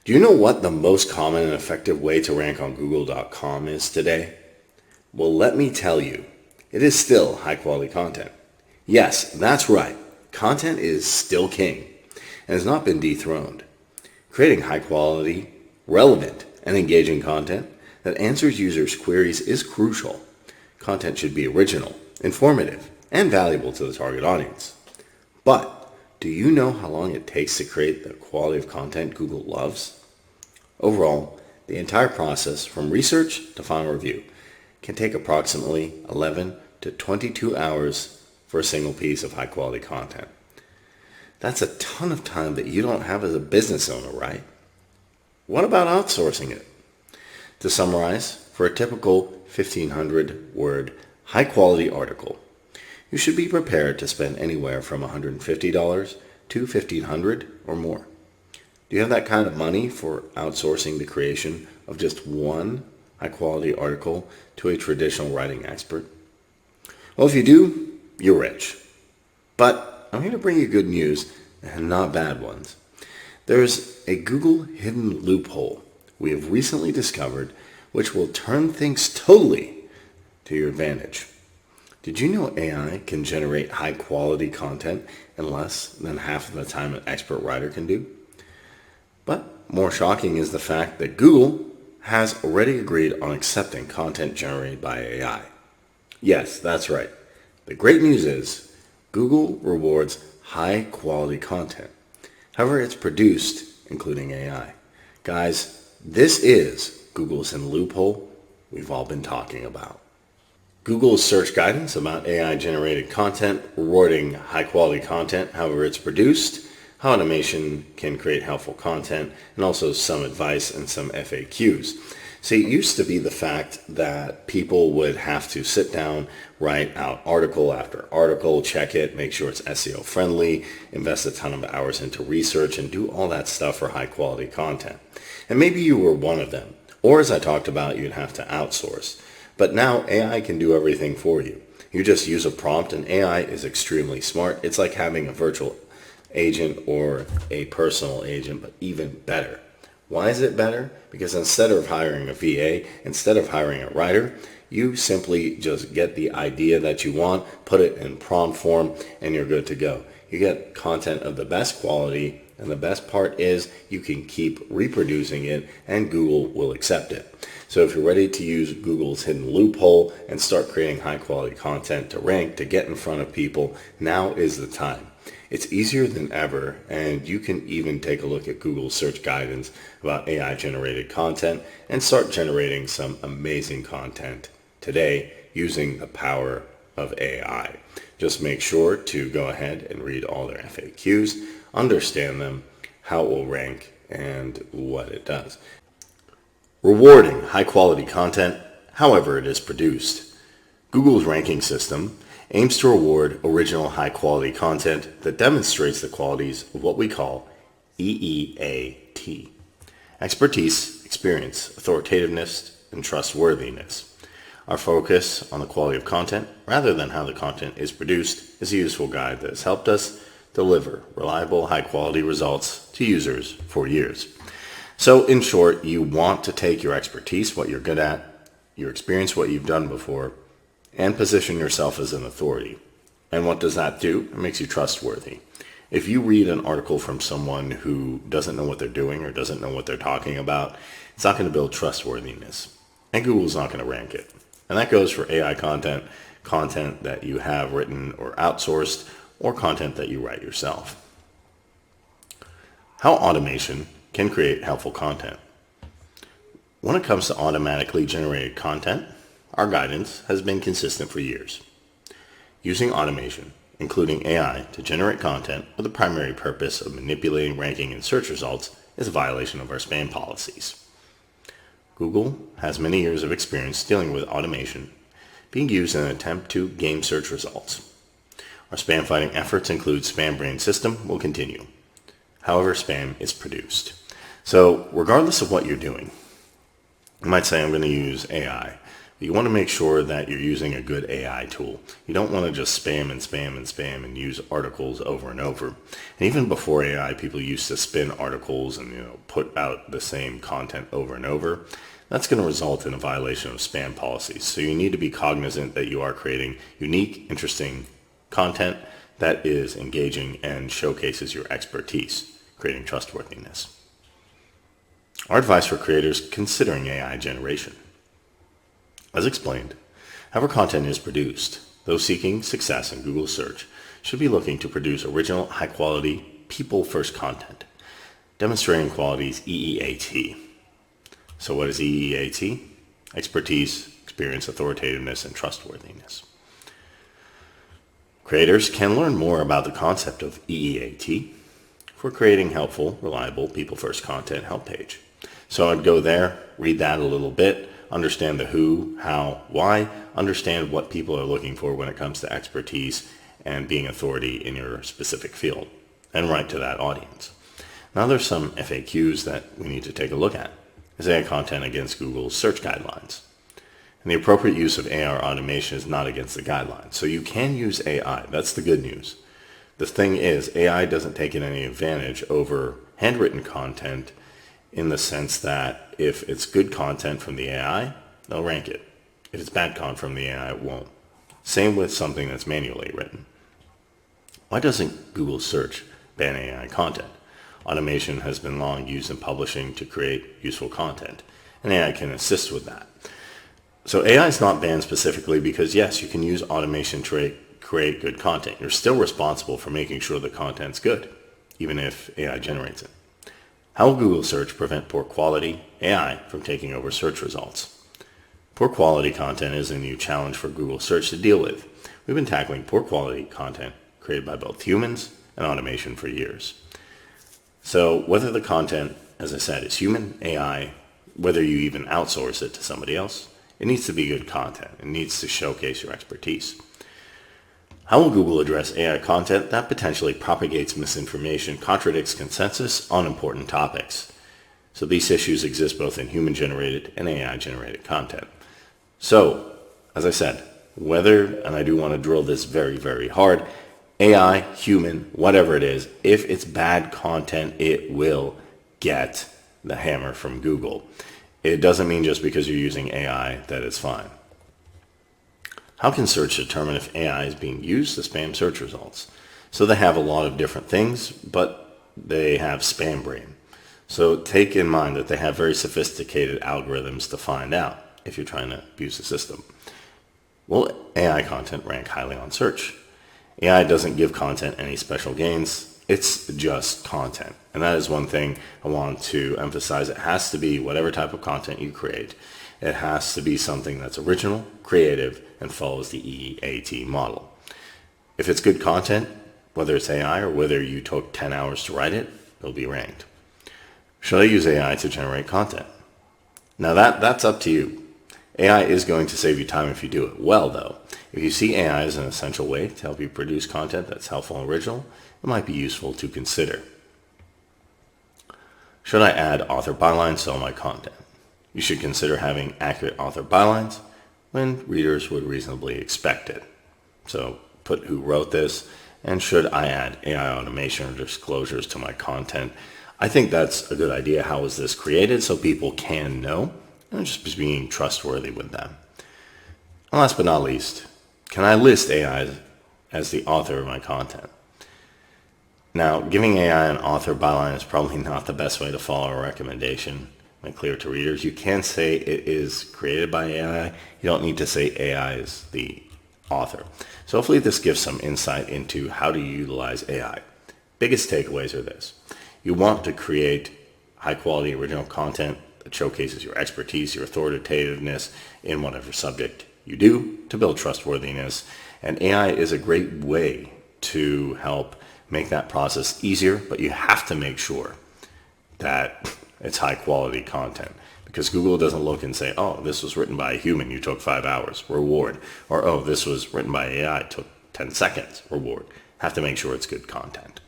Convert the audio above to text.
Do you know what the most common and effective way to rank on Google.com is today? Well, let me tell you, it is still high quality content. Yes, that's right. Content is still king and has not been dethroned. Creating high quality, relevant, and engaging content that answers users' queries is crucial. Content should be original, informative, and valuable to the target audience. But do you know how long it takes to create the quality of content Google loves? Overall, the entire process from research to final review can take approximately 11 to 22 hours for a single piece of high quality content. That's a ton of time that you don't have as a business owner, right? What about outsourcing it? To summarize, for a typical 1,500 word high quality article, you should be prepared to spend anywhere from $150 to $1,500 or more. Do you have that kind of money for outsourcing the creation of just one high-quality article to a traditional writing expert? Well, if you do, you're rich. But I'm here to bring you good news and not bad ones. There's a Google hidden loophole we have recently discovered which will turn things totally to your advantage. Did you know AI can generate high-quality content in less than half of the time an expert writer can do? But more shocking is the fact that Google has already agreed on accepting content generated by AI. Yes, that's right. The great news is Google rewards high-quality content. However, it's produced, including AI. Guys, this is Google's hidden loophole we've all been talking about. Google's search guidance about AI-generated content, rewarding high-quality content, however it's produced, how automation can create helpful content, and also some advice and some FAQs. See, it used to be the fact that people would have to sit down, write out article after article, check it, make sure it's SEO friendly, invest a ton of hours into research, and do all that stuff for high-quality content. And maybe you were one of them. Or as I talked about, you'd have to outsource. But now AI can do everything for you. You just use a prompt and AI is extremely smart. It's like having a virtual agent or a personal agent, but even better. Why is it better? Because instead of hiring a VA, instead of hiring a writer, you simply just get the idea that you want, put it in prompt form, and you're good to go. You get content of the best quality, and the best part is you can keep reproducing it and Google will accept it. So if you're ready to use Google's hidden loophole and start creating high quality content to rank, to get in front of people, now is the time. It's easier than ever, and you can even take a look at Google's search guidance about AI generated content and start generating some amazing content today using the power of AI. Just make sure to go ahead and read all their FAQs, understand them, how it will rank, and what it does. Rewarding high-quality content, however it is produced. Google's ranking system aims to reward original high-quality content that demonstrates the qualities of what we call EEAT: expertise, experience, authoritativeness, and trustworthiness. Our focus on the quality of content, rather than how the content is produced, is a useful guide that has helped us deliver reliable, high-quality results to users for years. So in short, you want to take your expertise, what you're good at, your experience, what you've done before, and position yourself as an authority. And what does that do? It makes you trustworthy. If you read an article from someone who doesn't know what they're doing or doesn't know what they're talking about, it's not going to build trustworthiness. And Google's not going to rank it. And that goes for AI content, content that you have written or outsourced, or content that you write yourself. How automation can create helpful content. When it comes to automatically generated content, our guidance has been consistent for years. Using automation, including AI, to generate content with the primary purpose of manipulating ranking and search results is a violation of our spam policies. Google has many years of experience dealing with automation being used in an attempt to game search results. Our spam fighting efforts include Spam Brain System will continue. However, spam is produced. So regardless of what you're doing, you might say I'm going to use AI. You want to make sure that you're using a good AI tool. You don't want to just spam and spam and spam and use articles over and over. And even before AI, people used to spin articles and put out the same content over and over. That's going to result in a violation of spam policies. So you need to be cognizant that you are creating unique, interesting content that is engaging and showcases your expertise, creating trustworthiness. Our advice for creators considering AI generation. As explained, however content is produced, those seeking success in Google search should be looking to produce original, high-quality, people-first content, demonstrating qualities EEAT. So what is EEAT? Expertise, experience, authoritativeness, and trustworthiness. Creators can learn more about the concept of EEAT for creating helpful, reliable, people-first content help page. So I'd go there, read that a little bit, understand the who, how, why, understand what people are looking for when it comes to expertise and being authority in your specific field, and write to that audience. Now there's some FAQs that we need to take a look at. Is AI content against Google's search guidelines? And the appropriate use of AI automation is not against the guidelines. So you can use AI. That's the good news. The thing is, AI doesn't take any advantage over handwritten content in the sense that if it's good content from the AI, they'll rank it. If it's bad content from the AI, it won't. Same with something that's manually written. Why doesn't Google search ban AI content? Automation has been long used in publishing to create useful content, and AI can assist with that. So AI is not banned specifically because, yes, you can use automation to create good content. You're still responsible for making sure the content's good, even if AI generates it. How will Google search prevent poor quality AI from taking over search results? Poor quality content is a new challenge for Google search to deal with. We've been tackling poor quality content created by both humans and automation for years. So whether the content, as I said, is human, AI, whether you even outsource it to somebody else, it needs to be good content. It needs to showcase your expertise. How will Google address AI content that potentially propagates misinformation, contradicts consensus on important topics? So these issues exist both in human-generated and AI-generated content. So, as I said, whether, and I do want to drill this very, very hard, AI, human, whatever it is, if it's bad content, it will get the hammer from Google. It doesn't mean just because you're using AI that it's fine. How can search determine if AI is being used to spam search results? So they have a lot of different things, but they have spam brain. So take in mind that they have very sophisticated algorithms to find out if you're trying to abuse the system. Will AI content rank highly on search? AI doesn't give content any special gains. It's just content. And that is one thing I want to emphasize. It has to be whatever type of content you create. It has to be something that's original, creative, and follows the EEAT model. If it's good content, whether it's AI or whether you took 10 hours to write it, it'll be ranked. Should I use AI to generate content? Now that's up to you. AI is going to save you time if you do it well, though. If you see AI as an essential way to help you produce content that's helpful and original, it might be useful to consider. Should I add author bylines to all my content? You should consider having accurate author bylines when readers would reasonably expect it. So put who wrote this, and should I add AI automation or disclosures to my content? I think that's a good idea. How was this created so people can know, and just being trustworthy with them. And last but not least, can I list AI as the author of my content? Now, giving AI an author byline is probably not the best way to follow a recommendation. Make clear to readers. You can say it is created by AI. You don't need to say AI is the author. So hopefully this gives some insight into how to utilize AI. Biggest takeaways are this. You want to create high quality original content that showcases your expertise, your authoritativeness in whatever subject you do to build trustworthiness. And AI is a great way to help make that process easier, but you have to make sure that it's high quality content, because Google doesn't look and say, oh, this was written by a human, you took 5 hours, reward. Or, oh, this was written by AI, took 10 seconds, reward. Have to make sure it's good content.